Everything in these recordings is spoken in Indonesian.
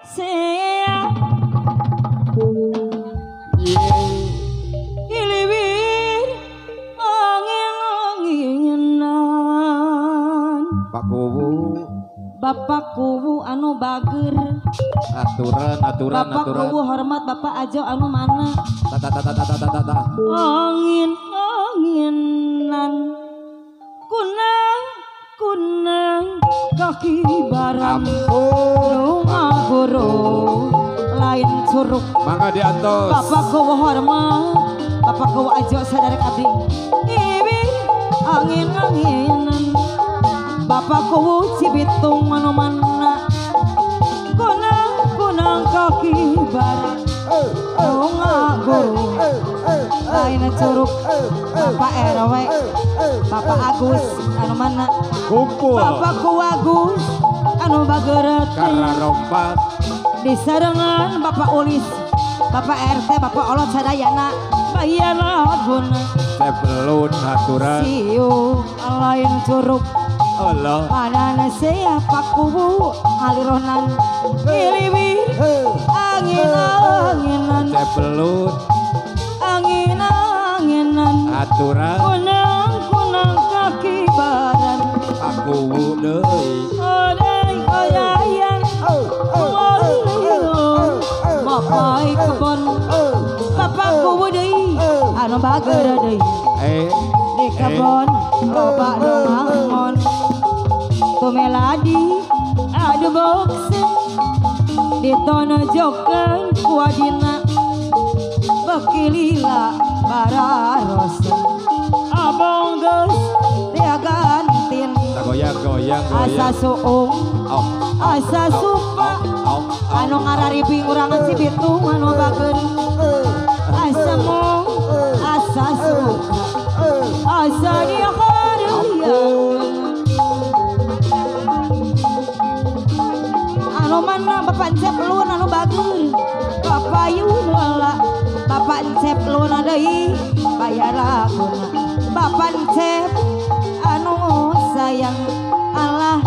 Saya iliwir angin-anginan Pak Kuwu Bapak Kuwu anu bager aturan Bapak Kuwu hormat Bapak Ajo anu mana angin-anginan kunang kaki barang rumah guru lain curug mangga diantos Bapak Kuwu hormat Bapak Kuwu Ajo sadari abdi ibi angin-anginan Bapak Kuwu Cibitung mana-mana kunang kaki barang rumah guru lain curug Bapak RW Bapak Agus anu mana kumpul Bapak Kuwu Agus anu bageret karena rompat disarengan Bapak Ulis Bapak RT Bapak Olot sadayana bayana guna sebelum aturan siu lain curug Allah panana siapa Kuwu alironan iliwi angin-anginan sebelum angin-anginan aturan kunang kaki badan aku deui odai odayan bapak kebon Bapak Kuwu deui anu bager deui di kebon loba nu ngangon tumeladi adu box ditonojokeun ku adina beki lila bararos abang geus dia gantin goyang asa suung oh asa supa anu ngararibing urangan si Bitung anu bageun asa mong asa suka asa dia kareuyan anu mana Bapak Encep Lun anu bageun Bapak Yunala Bapak Encep Lun deui bayar laguna Bapak Encep anu sayang Allah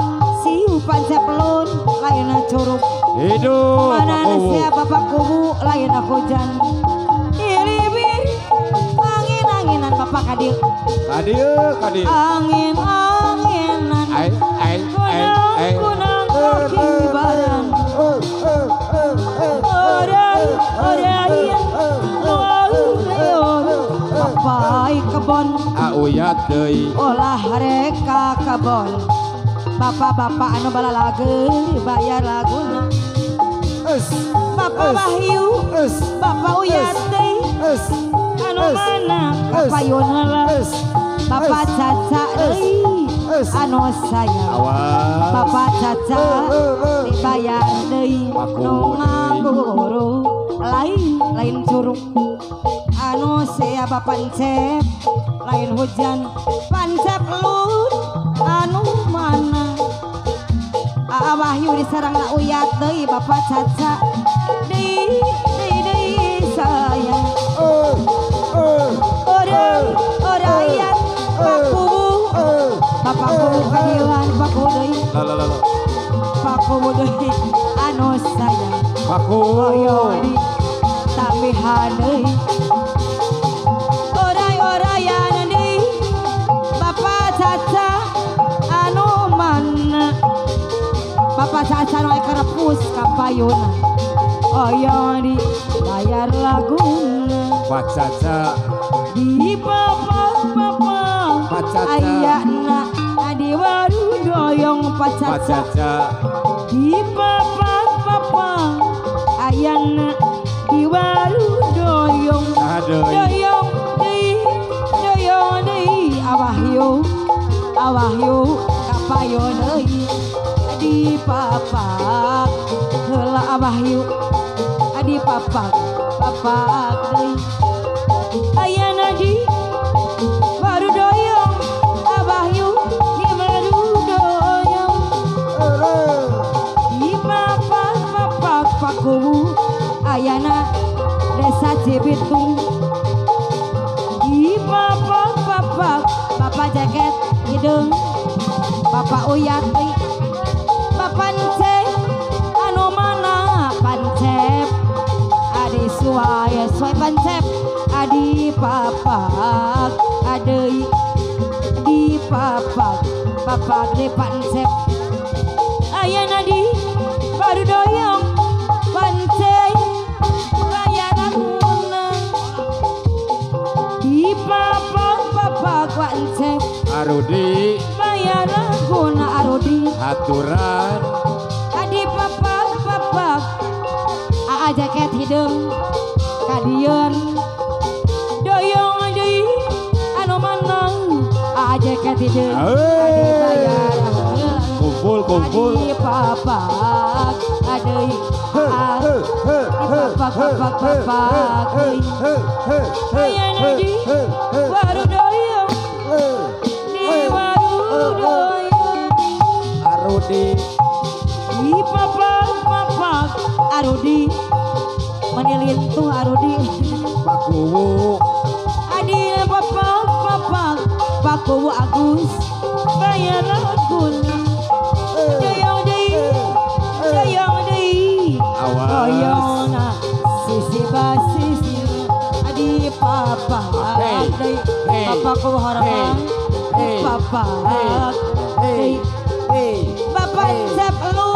siu Pancep Lun lain curug hidup mana sia Bapak Kuwu lain hujan ilibir angin-anginan Bapak Kadil angin-anginan kunang kaki barang Bapak kebon auyat deui olah reka kebon Bapak-bapak anu balalageun bayar laguna Bapak Wahyu Bapak Uyat deui anu mana kapayunna Bapak Caca deui anu sayang Bapak Caca dibayar deui nu ngaguru lain curug anu sia Bapak Encep lain hujan Pancep Lun anu mana Wahyu disarangna Uyat deui Bapak Caca deui sayang orayat Pak Kuwu Bapak Kuwu kadieuan Pak Kuwu deui Pak Kuwu deui anu sayang Pak Kuwu oyo di tambihan deui oray-orayan deui Bapak Caca anu mana Bapak Caca nu karepus kapayuna oyo di bayar laguna Pak Caca di Bapak ayana adi waru doyong Pak Caca di Bapak ayana di waru doyong deui awahyu kapayon deui di papak heula awahyu adi papak deui ayana di waru doyong awahyu di waru doyong di papak Pak Kuwu ayana desa Cibitung di papak Bapak jaket hidung Bapak Uyat Bapak Encep anu mana Nsep adi papak adei di papak de Pak Nsep aya nadi baru doyong pancei bayar aguna di papak Pak Nsep Arudi bayar aguna Arudi aturan adi papak aa jaket hidung kadian doyong deui anu manang aa jaket hidung adi bayar kumpul adi papak adeui papak aya nadi baru doyong di baru doyong Arudi di papak Arudi menilin tuh Arudi Pakuwu adi papak Pakuwu Agus bayar aguna doyong deui awas doyongna sisi basisi adi papak deui papaku hormat papak deui Bapak Nsep lu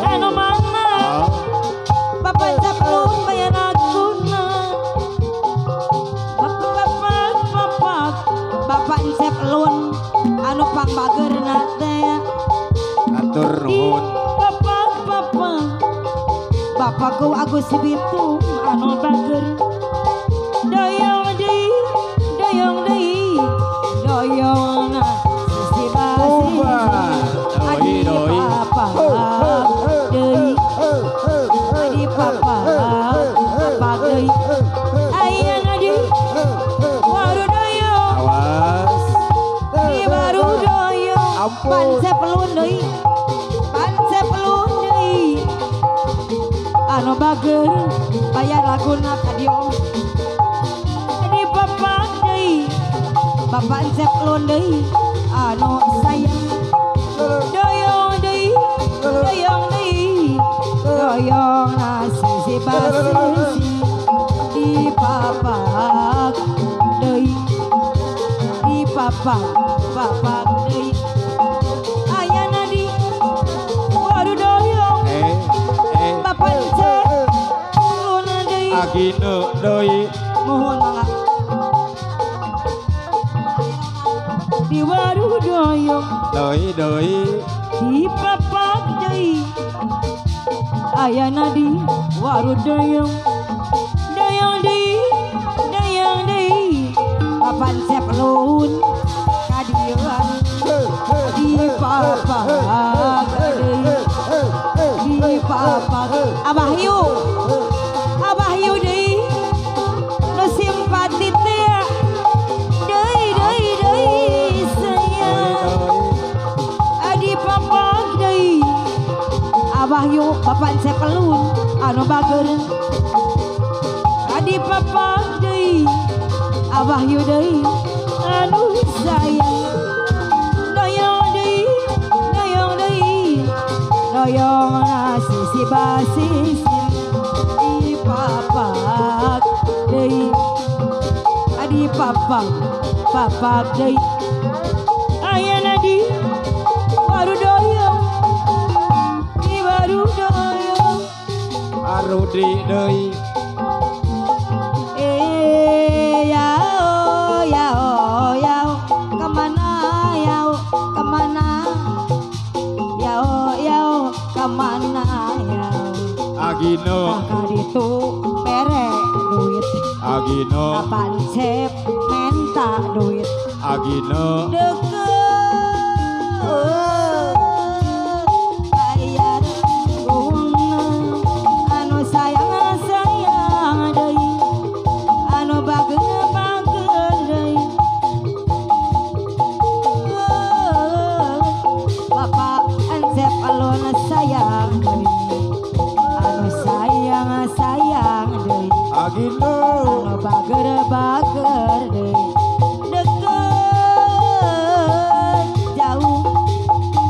anu mana Bapak Nsep lu bayar aguna Bapak Nsep lun anu pangbageurna teh atur nuhun Bapakku Agus Bitung anu bager doyong deui doyongna sisi basi adi papak deui adi papak deui aya nadi baru doyong awas di baru doyong Ampun. Pansep lun deui anu bager bayar laguna kadio adi papak deui Bapak Nsep lun deui anu sayang doyong deui doyong sisi basisi di papak deui di papak deui aya nadi baru doyong Bapak Nsep lun deui agino doi mohon mangga di baru doyong doi di papak deui aya nadi waru doyong deui Bapak Nsep lun kadieuan di papak deui di papak Abah Yu deui nu simpati teh deui sayang adi papak deui Abah Yu Bapak Nsep lun anu bager adi papak deui Abah Yu deui anu sayang doyong deui doyong sisi basisi di papak deui adi papak deui aya nadi baru doyong di baru doyong Arudi deui yao kemana yao agino kaditu pere duit agino Bapak Nsep menta duit agino deket bayar guna anu sayang deui anu bager deui Bapak Nsep alun sayang deui anu sayang deui agino anu bager deui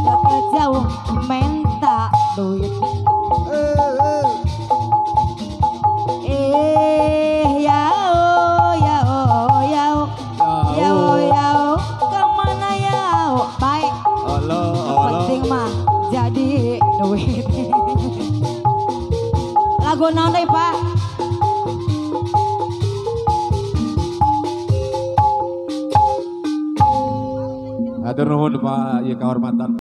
deket jauh menta duit duit. Lagu naon deui Pak? Atur nuhun Pak, ieu kahormatan